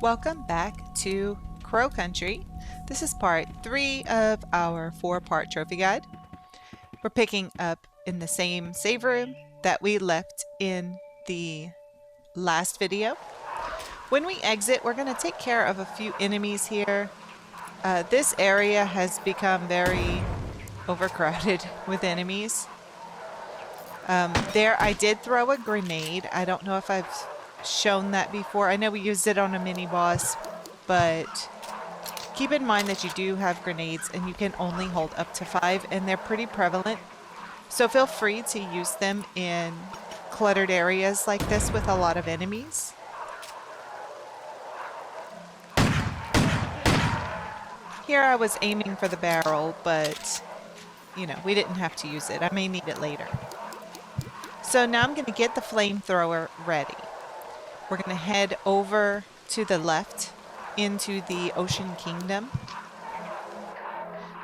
Welcome back to Crow Country. This is part 3 of our 4-part trophy guide. We're picking up in the same save room that we left in the last video. When we exit, we're going to take care of a few enemies here. This area has become very overcrowded with enemies. There I did throw a grenade. I don't know if I've shown that before. I know we used it on a mini boss, but keep in mind that you do have grenades and you can only hold up to 5 and they're pretty prevalent. So feel free to use them in cluttered areas like this with a lot of enemies. Here I was aiming for the barrel, but you know, we didn't have to use it. I may need it later. So now I'm going to get the flamethrower ready. We're going to head over to the left into the Ocean Kingdom.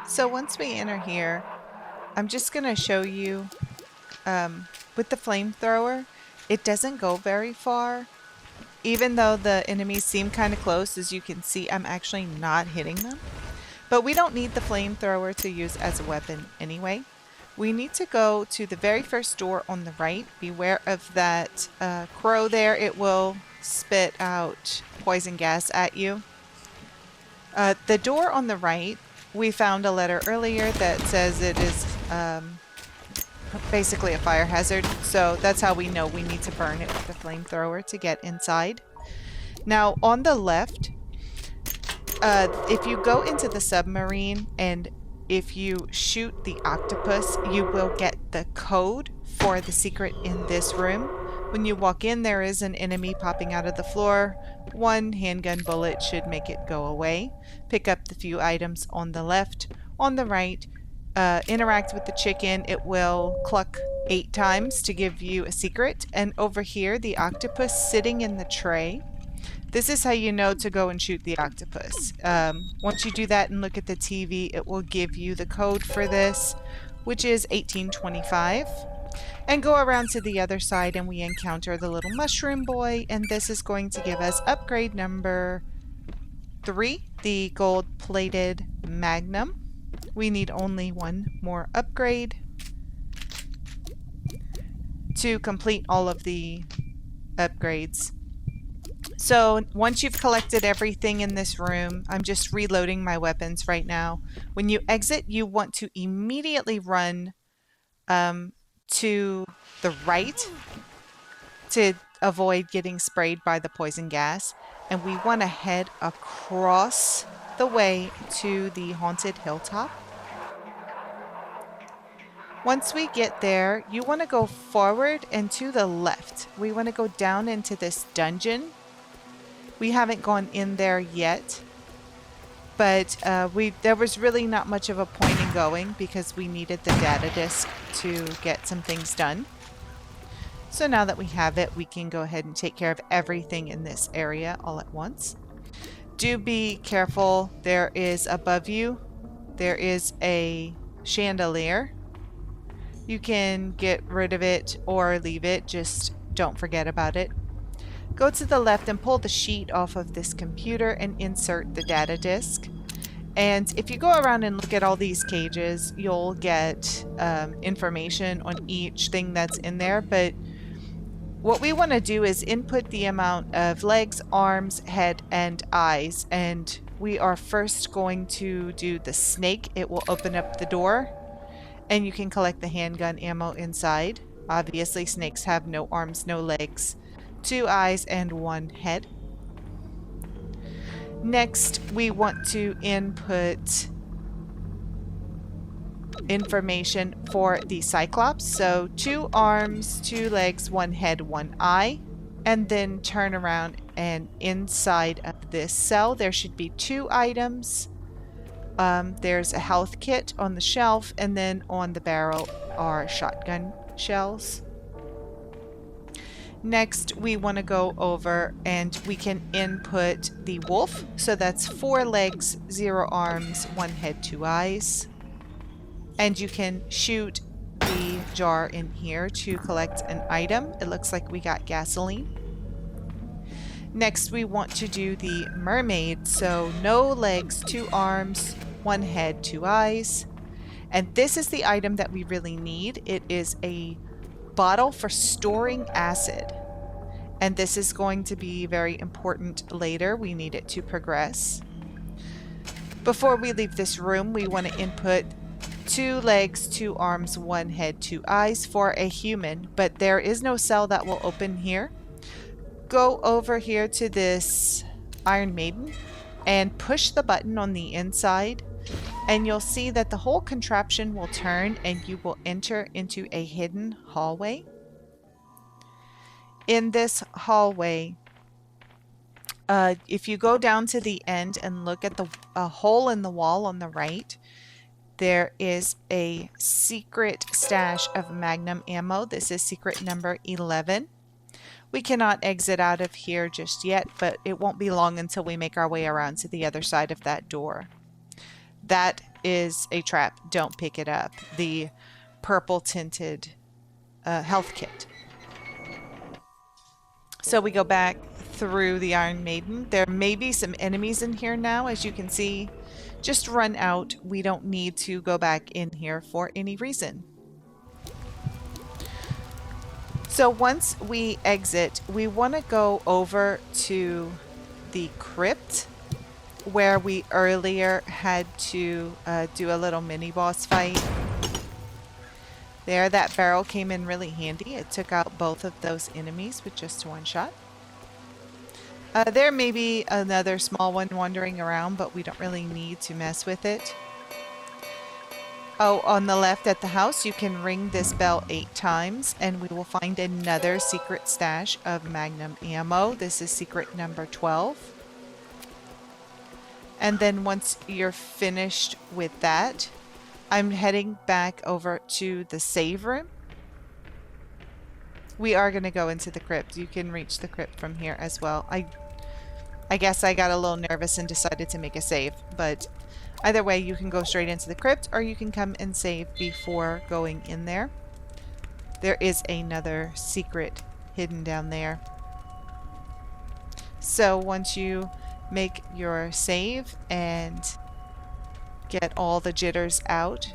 So once we enter here, I'm just going to show you with the flamethrower, it doesn't go very far. Even though the enemies seem kind of close, as you can see, I'm actually not hitting them. But we don't need the flamethrower to use as a weapon anyway. We need to go to the very first door on the right. Beware of that crow there. It will spit out poison gas at you. The door on the right, we found a letter earlier that says it is basically a fire hazard. So that's how we know we need to burn it with the flamethrower to get inside. Now on the left, if you go into the submarine and if you shoot the octopus, you will get the code for the secret in this room. When you walk in, there is an enemy popping out of the floor. One handgun bullet should make it go away. Pick up the few items on the left. On the right, interact with the chicken. It will cluck 8 times to give you a secret. And over here, the octopus sitting in the tray. This is how you know to go and shoot the octopus. Once you do that and look at the TV, it will give you the code for this, which is 1825. And go around to the other side and we encounter the little mushroom boy, and this is going to give us upgrade number 3, the gold-plated magnum. We need only one more upgrade to complete all of the upgrades. So once you've collected everything in this room, I'm just reloading my weapons right now. When you exit, you want to immediately run to the right to avoid getting sprayed by the poison gas. And we want to head across the way to the haunted hilltop. Once we get there, you want to go forward and to the left. We want to go down into this dungeon. We haven't gone in there yet, but there was really not much of a point in going because we needed the data disk to get some things done. So now that we have it, we can go ahead and take care of everything in this area all at once. Do be careful. There is above you, there is a chandelier. You can get rid of it or leave it, just don't forget about it. Go to the left and pull the sheet off of this computer and insert the data disk. And if you go around and look at all these cages, you'll get information on each thing that's in there. But what we want to do is input the amount of legs, arms, head, and eyes. And we are first going to do the snake. It will open up the door and you can collect the handgun ammo inside. Obviously, snakes have no arms, no legs, 2 eyes, and 1 head. Next, we want to input information for the Cyclops. So 2 arms, 2 legs, 1 head, 1 eye. And then turn around and inside of this cell, there should be 2 items. There's a health kit on the shelf, and then on the barrel are shotgun shells. Next, we want to go over and we can input the wolf. So that's 4 legs, 0 arms, 1 head, 2 eyes. And you can shoot the jar in here to collect an item. It looks like we got gasoline. Next, we want to do the mermaid. So no legs, 2 arms, 1 head, 2 eyes. And this is the item that we really need. It is a bottle for storing acid. And this is going to be very important later. We need it to progress. Before we leave this room, we want to input 2 legs, 2 arms, 1 head, 2 eyes for a human, but there is no cell that will open here. Go over here to this Iron Maiden and push the button on the inside, and you'll see that the whole contraption will turn and you will enter into a hidden hallway. In this hallway, if you go down to the end and look at the hole in the wall on the right, there is a secret stash of magnum ammo. This is secret number 11. We cannot exit out of here just yet, but it won't be long until we make our way around to the other side of that door. That is a trap. Don't pick it up. The purple tinted health kit. So we go back through the Iron Maiden. There may be some enemies in here now, as you can see. Just run out. We don't need to go back in here for any reason. So once we exit, we want to go over to the crypt where we earlier had to do a little mini boss fight. There, that barrel came in really handy. It took out both of those enemies with just 1 shot. There may be another small one wandering around, but we don't really need to mess with it. Oh, on the left at the house, you can ring this bell 8 times, and we will find another secret stash of magnum ammo. This is secret number 12. And then once you're finished with that, I'm heading back over to the save room. We are going to go into the crypt. You can reach the crypt from here as well. I guess I got a little nervous and decided to make a save, but either way, you can go straight into the crypt or you can come and save before going in there. There is another secret hidden down there. So once you make your save and get all the jitters out,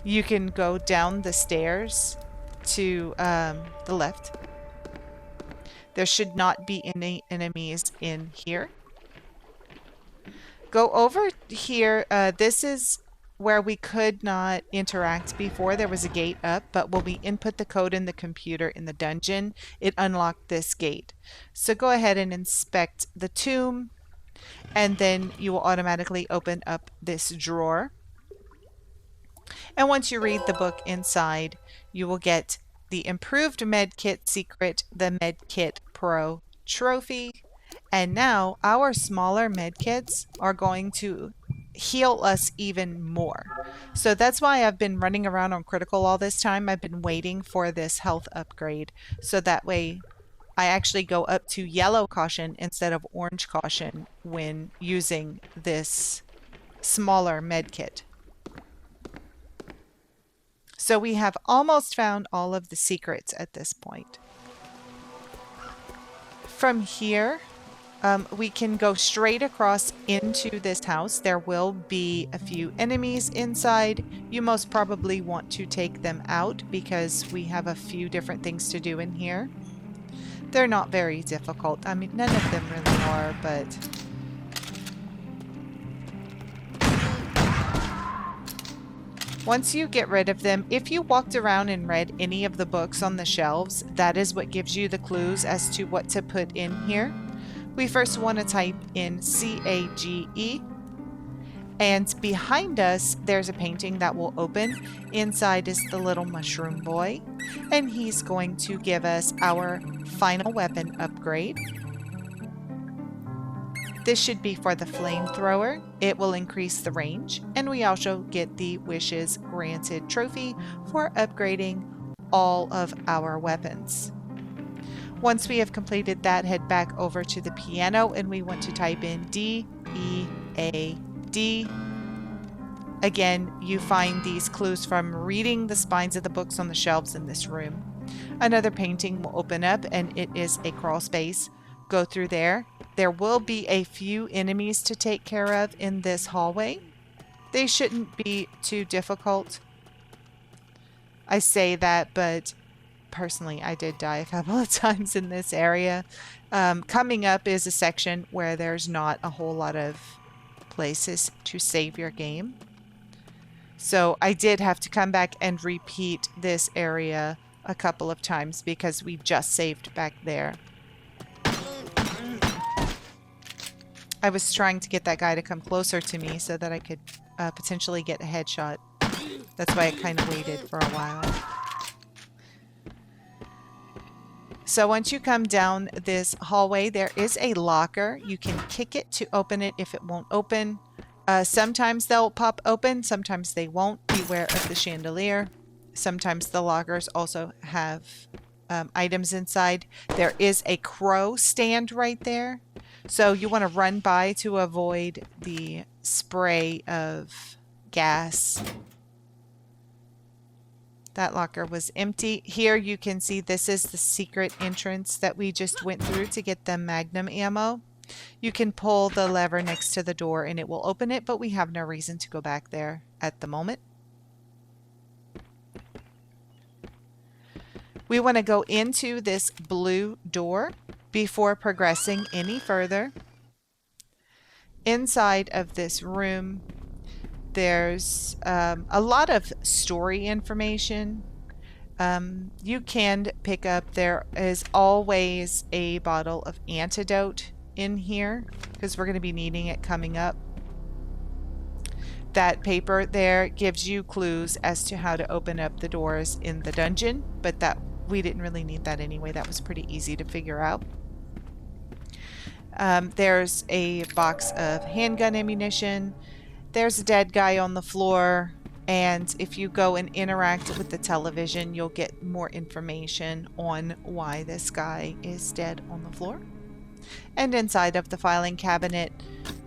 you can go down the stairs to the left. There should not be any enemies in here. Go over here. This is where we could not interact before. There was a gate up, but when we input the code in the computer in the dungeon, it unlocked this gate. So go ahead and inspect the tomb, and then you will automatically open up this drawer. And once you read the book inside, you will get the improved MedKit secret, the MedKit Pro trophy. And now our smaller medkits are going to heal us even more. So that's why I've been running around on critical all this time. I've been waiting for this health upgrade, so that way I actually go up to yellow caution instead of orange caution when using this smaller medkit. So we have almost found all of the secrets at this point. From here, we can go straight across into this house. There will be a few enemies inside. You most probably want to take them out because we have a few different things to do in here. They're not very difficult. I mean, none of them really are, but once you get rid of them, if you walked around and read any of the books on the shelves, that is what gives you the clues as to what to put in here. We first want to type in CAGE, and behind us there's a painting that will open. Inside is the little mushroom boy, and he's going to give us our final weapon upgrade. This should be for the flamethrower. It will increase the range, and we also get the Wishes Granted trophy for upgrading all of our weapons. Once we have completed that, head back over to the piano and we want to type in D, E, A, D. Again, you find these clues from reading the spines of the books on the shelves in this room. Another painting will open up, and it is a crawl space go through there. There will be a few enemies to take care of in this hallway. They shouldn't be too difficult. I say that, but personally, I did die a couple of times in this area. Coming up is a section where there's not a whole lot of places to save your game. So I did have to come back and repeat this area a couple of times because we just saved back there. I was trying to get that guy to come closer to me so that I could potentially get a headshot. That's why I kind of waited for a while. So once you come down this hallway, there is a locker. You can kick it to open it if it won't open. Sometimes they'll pop open, sometimes they won't. Beware of the chandelier. Sometimes the lockers also have items inside. There is a crow stand right there. So you want to run by to avoid the spray of gas. That locker was empty. Here you can see this is the secret entrance that we just went through to get the magnum ammo. You can pull the lever next to the door and it will open it, but we have no reason to go back there at the moment. We want to go into this blue door before progressing any further. Inside of this room, there's a lot of story information. You can pick up, there is always a bottle of antidote in here because we're going to be needing it coming up. That paper there gives you clues as to how to open up the doors in the dungeon, but that we didn't really need that anyway. That was pretty easy to figure out. There's a box of handgun ammunition. There's a dead guy on the floor, and if you go and interact with the television, you'll get more information on why this guy is dead on the floor. And inside of the filing cabinet,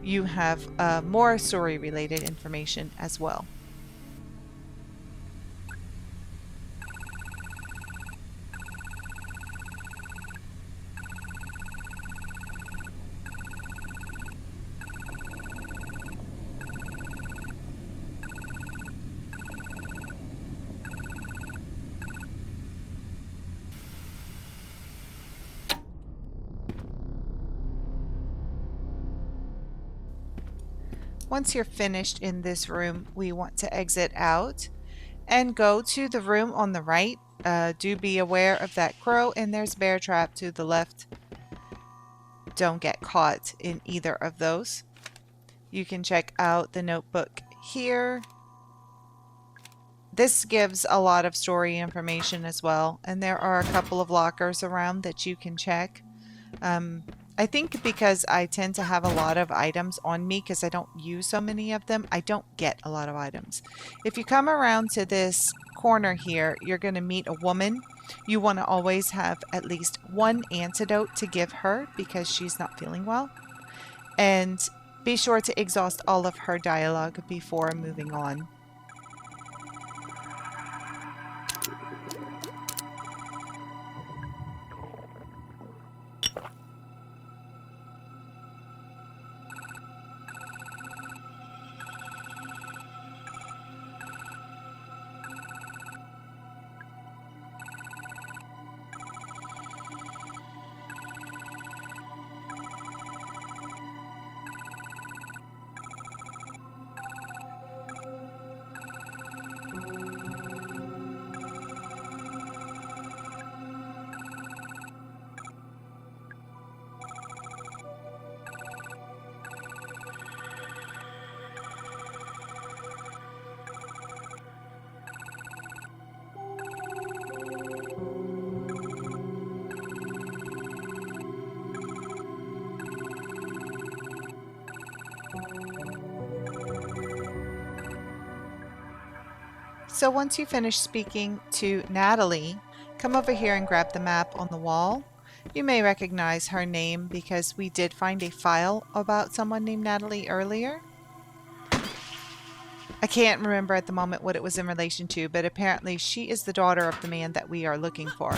you have more story-related information as well. Once you're finished in this room, we want to exit out and go to the room on the right. Do be aware of that crow, and there's bear trap to the left. Don't get caught in either of those. You can check out the notebook here. This gives a lot of story information as well, and there are a couple of lockers around that you can check. I think because I tend to have a lot of items on me because I don't use so many of them, I don't get a lot of items. If you come around to this corner here, you're going to meet a woman. You want to always have at least one antidote to give her because she's not feeling well. And be sure to exhaust all of her dialogue before moving on. So once you finish speaking to Natalie, come over here and grab the map on the wall. You may recognize her name because we did find a file about someone named Natalie earlier. I can't remember at the moment what it was in relation to, but apparently she is the daughter of the man that we are looking for.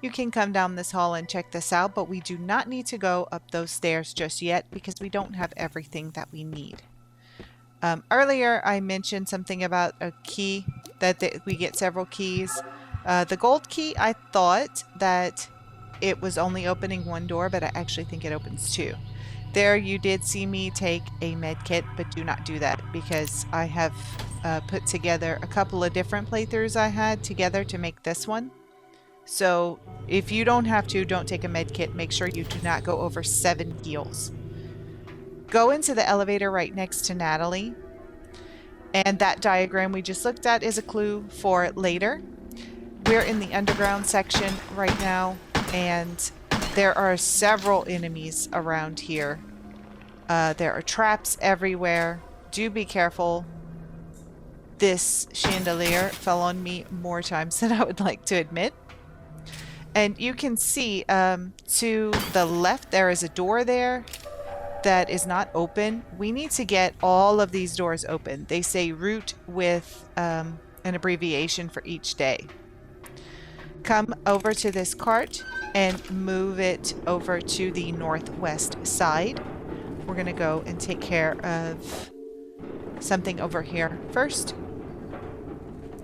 You can come down this hall and check this out, but we do not need to go up those stairs just yet because we don't have everything that we need. Earlier I mentioned something about a key, that we get several keys. The gold key, I thought that it was only opening one door, but I actually think it opens two. There you did see me take a med kit, but do not do that because I have put together a couple of different playthroughs I had together to make this one. So if you don't have to, don't take a med kit. Make sure you do not go over 7 heals. Go into the elevator right next to Natalie. And that diagram we just looked at is a clue for later. We're in the underground section right now, and there are several enemies around here. There are traps everywhere. Do be careful. This chandelier fell on me more times than I would like to admit. And you can see to the left there is a door there that is not open. We need to get all of these doors open. They say route with an abbreviation for each day. Come over to this cart and move it over to the northwest side. We're going to go and take care of something over here first.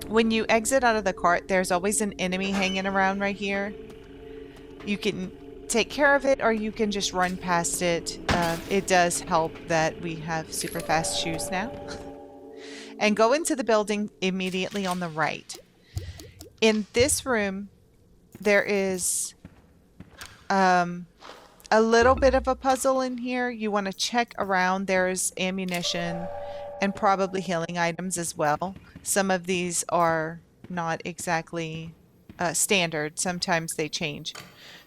When you exit out of the cart, there's always an enemy hanging around right here. You can take care of it or you can just run past it. It does help that we have super fast shoes now. And go into the building immediately on the right. In this room, there is a little bit of a puzzle in here. You want to check around. There's ammunition and probably healing items as well. Some of these are not exactly standard. Sometimes they change.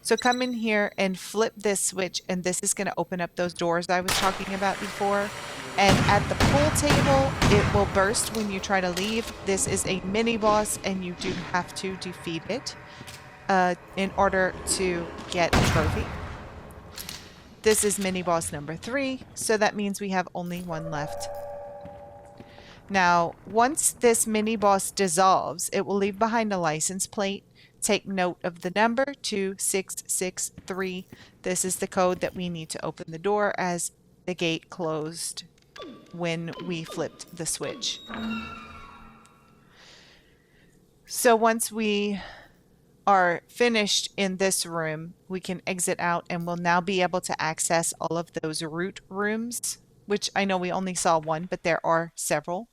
So come in here and flip this switch, and this is going to open up those doors I was talking about before. And at the pool table, it will burst when you try to leave. This is a mini boss, and you do have to defeat it in order to get a trophy. This is mini boss number 3, so that means we have only one left. Now, once this mini boss dissolves, it will leave behind a license plate. Take note of the number 2663. This is the code that we need to open the door, as the gate closed when we flipped the switch. So once we are finished in this room, we can exit out and we'll now be able to access all of those root rooms, which I know we only saw one, but there are several.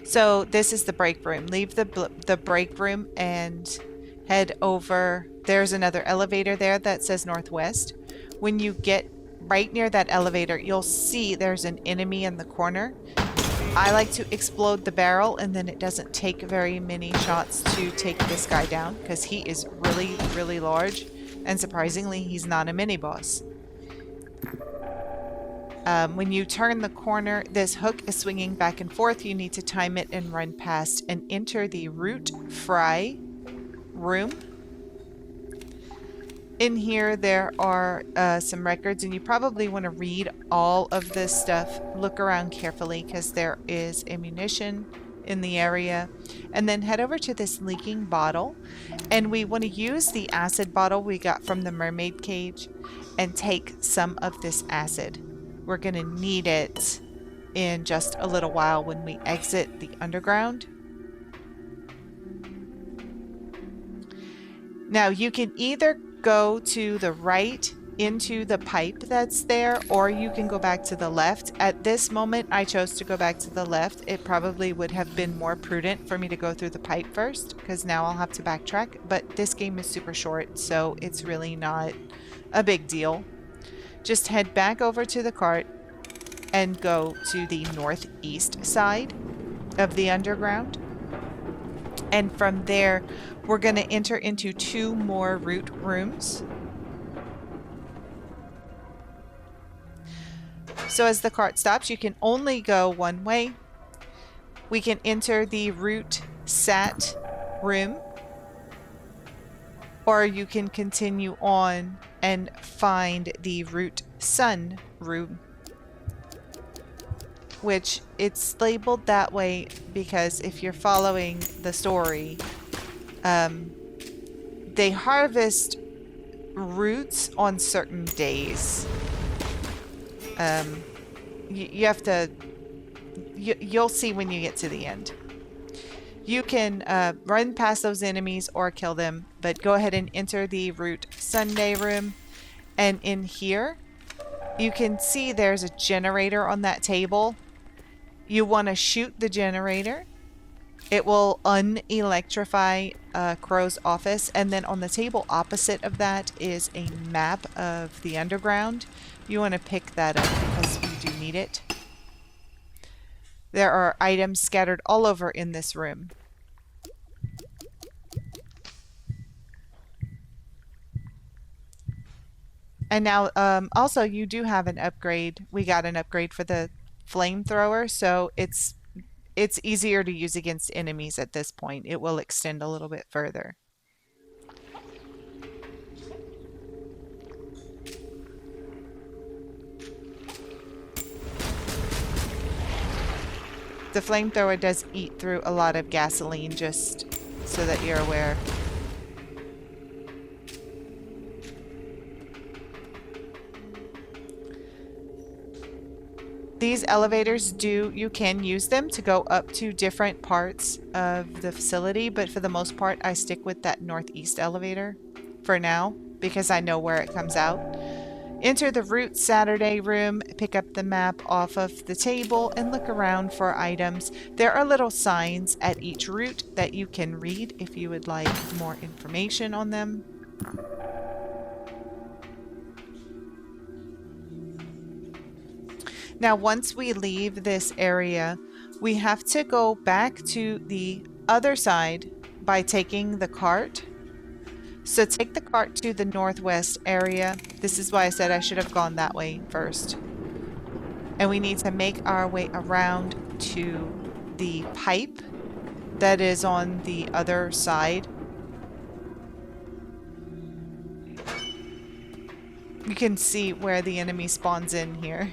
So this is the break room. Leave the break room and head over. There's another elevator there that says northwest. When you get right near that elevator, you'll see there's an enemy in the corner. I like to explode the barrel, and then it doesn't take very many shots to take this guy down because he is really, really large. And surprisingly, he's not a mini boss. When you turn the corner, this hook is swinging back and forth. You need to time it and run past and enter the root fry room. In here, there are some records, and you probably want to read all of this stuff. Look around carefully because there is ammunition in the area. And then head over to this leaking bottle, and we want to use the acid bottle we got from the mermaid cage and take some of this acid. We're going to need it in just a little while when we exit the underground. Now you can either go to the right into the pipe that's there, or you can go back to the left. At this moment, I chose to go back to the left. It probably would have been more prudent for me to go through the pipe first, because now I'll have to backtrack. But this game is super short, so it's really not a big deal. Just head back over to the cart and go to the northeast side of the underground. And from there, we're going to enter into 2 more root rooms. So as the cart stops, you can only go one way. We can enter the root sat room, or you can continue on and find the root sun room. which it's labeled that way because if you're following the story, they harvest roots on certain days. You have to, you'll see when you get to the end. You can run past those enemies or kill them, but go ahead and enter the Root Sunday room. And in here, you can see there's a generator on that table. You want to shoot the generator. It will unelectrify Crow's office. And then on the table opposite of that is a map of the underground. You want to pick that up because we do need it. There are items scattered all over in this room. And now, also, you do have an upgrade. We got an upgrade for the flamethrower, so it's easier to use against enemies at this point. It will extend a little bit further. The flamethrower does eat through a lot of gasoline, just so that you're aware. These elevators you can use them to go up to different parts of the facility, but for the most part, I stick with that northeast elevator for now because I know where it comes out. Enter the Root Saturday room, pick up the map off of the table, and look around for items. There are little signs at each route that you can read if you would like more information on them. Now, once we leave this area, we have to go back to the other side by taking the cart. So take the cart to the northwest area. This is why I said I should have gone that way first. And we need to make our way around to the pipe that is on the other side. You can see where the enemy spawns in here.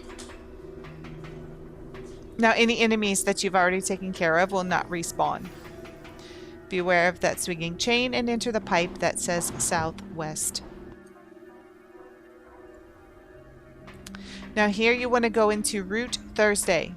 Now, any enemies that you've already taken care of will not respawn. Beware of that swinging chain and enter the pipe that says southwest. Now here you want to go into Route Thursday.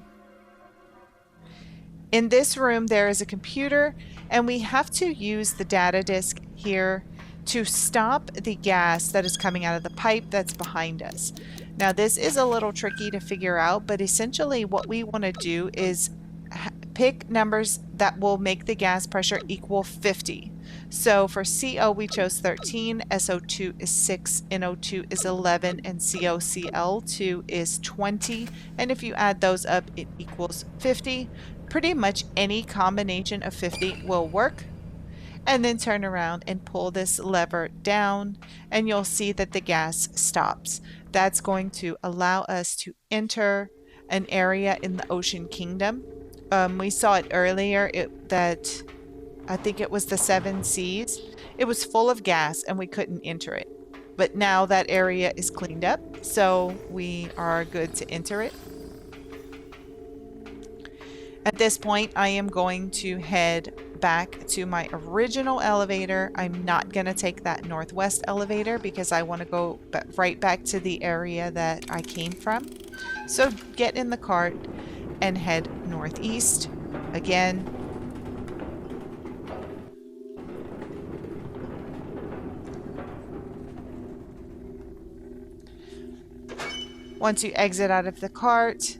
In this room there is a computer and we have to use the data disk here to stop the gas that is coming out of the pipe that's behind us. Now this is a little tricky to figure out, but essentially what we want to do is pick numbers that will make the gas pressure equal 50. So for CO we chose 13, SO2 is 6, NO2 is 11, and COCl2 is 20. And if you add those up, it equals 50. Pretty much any combination of 50 will work. And then turn around and pull this lever down and you'll see that the gas stops. That's going to allow us to enter an area in the Ocean Kingdom. We saw it earlier that I think it was the 7 Seas. It was full of gas and we couldn't enter it. But now that area is cleaned up, so we are good to enter it. At this point, I am going to head back to my original elevator. I'm not going to take that northwest elevator because I want to go right back to the area that I came from. So get in the cart and head northeast again. Once you exit out of the cart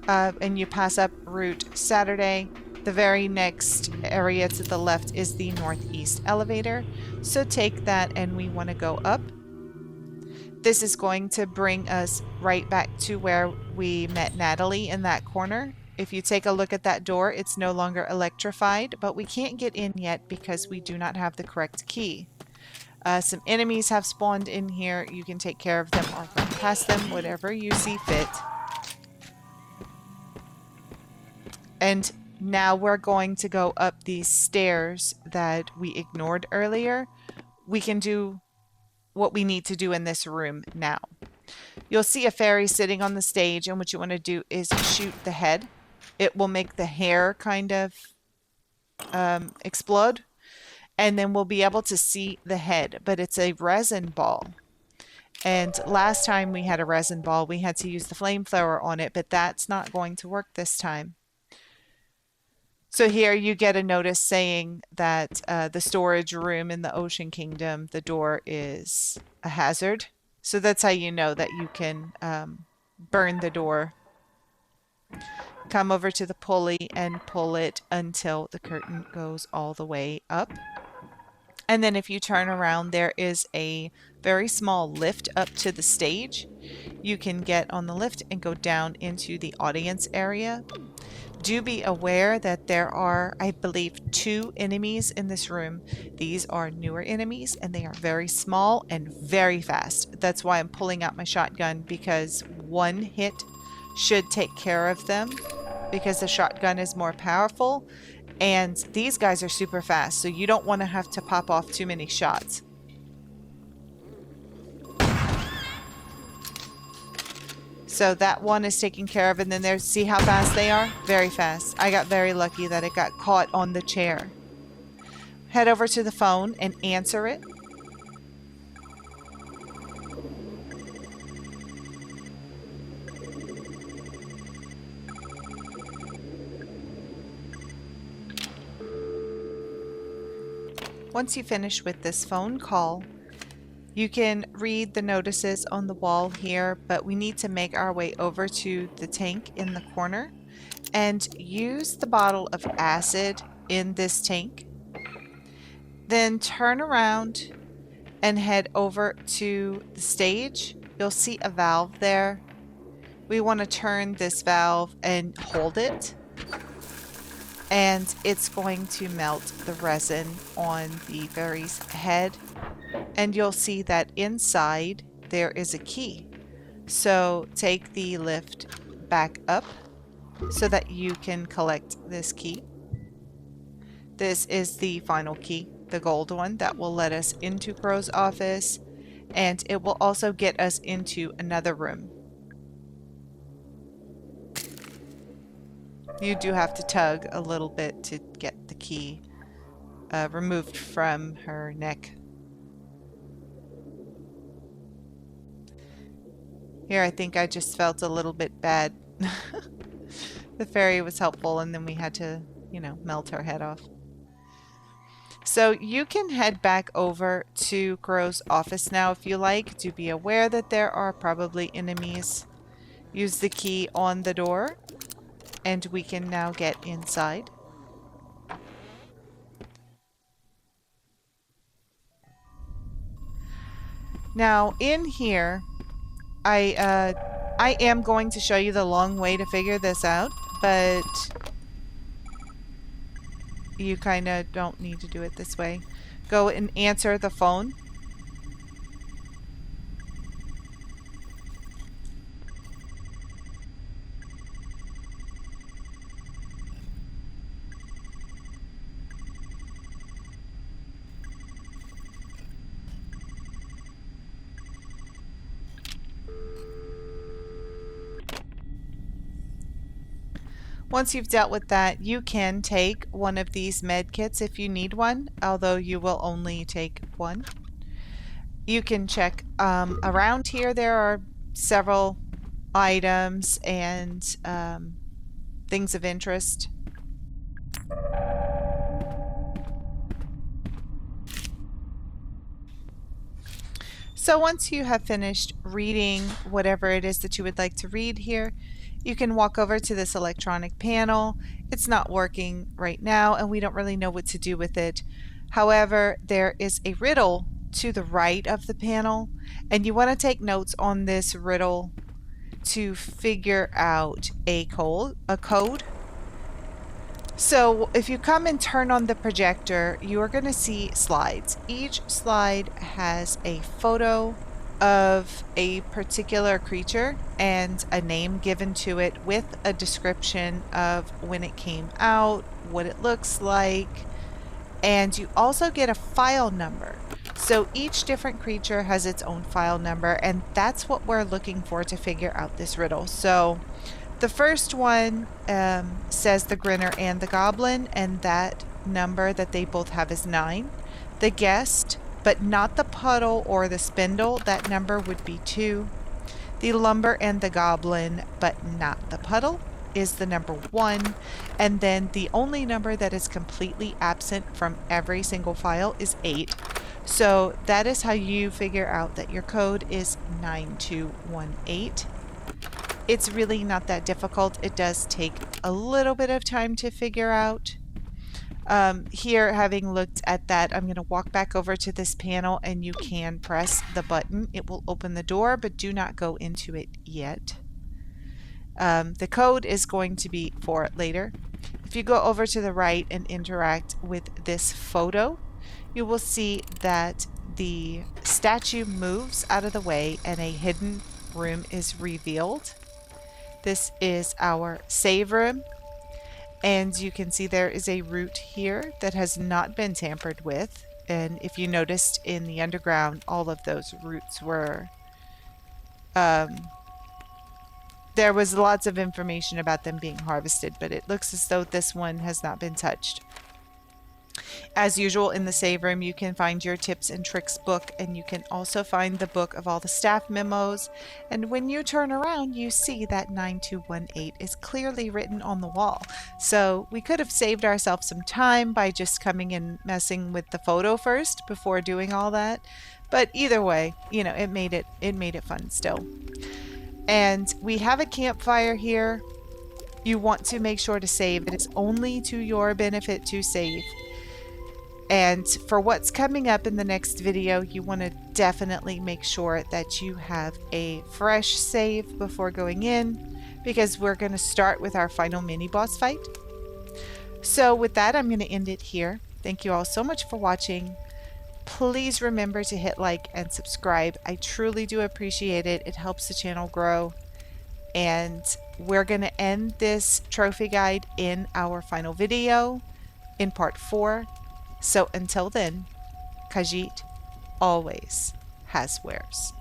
and you pass up Route Saturday, the very next area to the left is the northeast elevator. So take that and we want to go up. This is going to bring us right back to where we met Natalie in that corner. If you take a look at that door, it's no longer electrified, but we can't get in yet because we do not have the correct key. Some enemies have spawned in here. You can take care of them or run past them, whatever you see fit. And now we're going to go up these stairs that we ignored earlier. We can do what we need to do in this room now. You'll see a fairy sitting on the stage, and what you want to do is shoot the head. It will make the hair kind of explode, and then we'll be able to see the head, but it's a resin ball. And last time we had a resin ball, we had to use the flamethrower on it, but that's not going to work this time. So here you get a notice saying that the storage room in the Ocean Kingdom, the door is a hazard. So that's how you know that you can burn the door. Come over to the pulley and pull it until the curtain goes all the way up. And then if you turn around, there is a very small lift up to the stage. You can get on the lift and go down into the audience area. Do be aware that there are, I believe, 2 enemies in this room. These are newer enemies, and they are very small and very fast. That's why I'm pulling out my shotgun, because one hit should take care of them, because the shotgun is more powerful. And these guys are super fast, so you don't want to have to pop off too many shots. So that one is taken care of, and then there's, see how fast they are? Very fast. I got very lucky that it got caught on the chair. Head over to the phone and answer it. Once you finish with this phone call, you can read the notices on the wall here, but we need to make our way over to the tank in the corner and use the bottle of acid in this tank. Then turn around and head over to the stage. You'll see a valve there. We want to turn this valve and hold it, and it's going to melt the resin on the fairy's head. And you'll see that inside there is a key. So take the lift back up so that you can collect this key. This is the final key, the gold one, that will let us into Crow's office, and it will also get us into another room. You do have to tug a little bit to get the key removed from her neck. Here, I think I just felt a little bit bad. The fairy was helpful, and then we had to, you know, melt her head off. So you can head back over to Crow's office now if you like. Do be aware that there are probably enemies. Use the key on the door, and we can now get inside. Now, in here, I am going to show you the long way to figure this out, but you kind of don't need to do it this way. Go and answer the phone. Once you've dealt with that, you can take one of these med kits if you need one, although you will only take one. You can check around here. There are several items and things of interest. So once you have finished reading whatever it is that you would like to read here, you can walk over to this electronic panel. It's not working right now, and we don't really know what to do with it. However, there is a riddle to the right of the panel, and you want to take notes on this riddle to figure out a code. So if you come and turn on the projector, you are going to see slides. Each slide has a photo of a particular creature and a name given to it with a description of when it came out, what it looks like, and you also get a file number. So each different creature has its own file number, and that's what we're looking for to figure out this riddle. So the first one says the Grinner and the Goblin, and that number that they both have is 9. The Guest, but not the Puddle or the Spindle, that number would be 2. The Lumber and the Goblin, but not the Puddle, is the number 1. And then the only number that is completely absent from every single file is 8. So that is how you figure out that your code is 9218. It's really not that difficult. It does take a little bit of time to figure out. Here, having looked at that, I'm going to walk back over to this panel, and you can press the button. It will open the door, but do not go into it yet. The code is going to be for later. If you go over to the right and interact with this photo, you will see that the statue moves out of the way and a hidden room is revealed. This is our save room, and you can see there is a root here that has not been tampered with. And if you noticed in the underground, all of those roots were there was lots of information about them being harvested, but it looks as though this one has not been touched. As usual, in the save room, you can find your tips and tricks book, and you can also find the book of all the staff memos. And when you turn around, you see that 9218 is clearly written on the wall. So we could have saved ourselves some time by just coming and messing with the photo first before doing all that. But either way, you know, it made it fun still. And we have a campfire here. You want to make sure to save. It is only to your benefit to save. And for what's coming up in the next video, you want to definitely make sure that you have a fresh save before going in, because we're going to start with our final mini boss fight. So with that, I'm going to end it here. Thank you all so much for watching. Please remember to hit like and subscribe. I truly do appreciate it. It helps the channel grow. And we're going to end this trophy guide in our final video in part 4. So until then, Khajiit always has wares.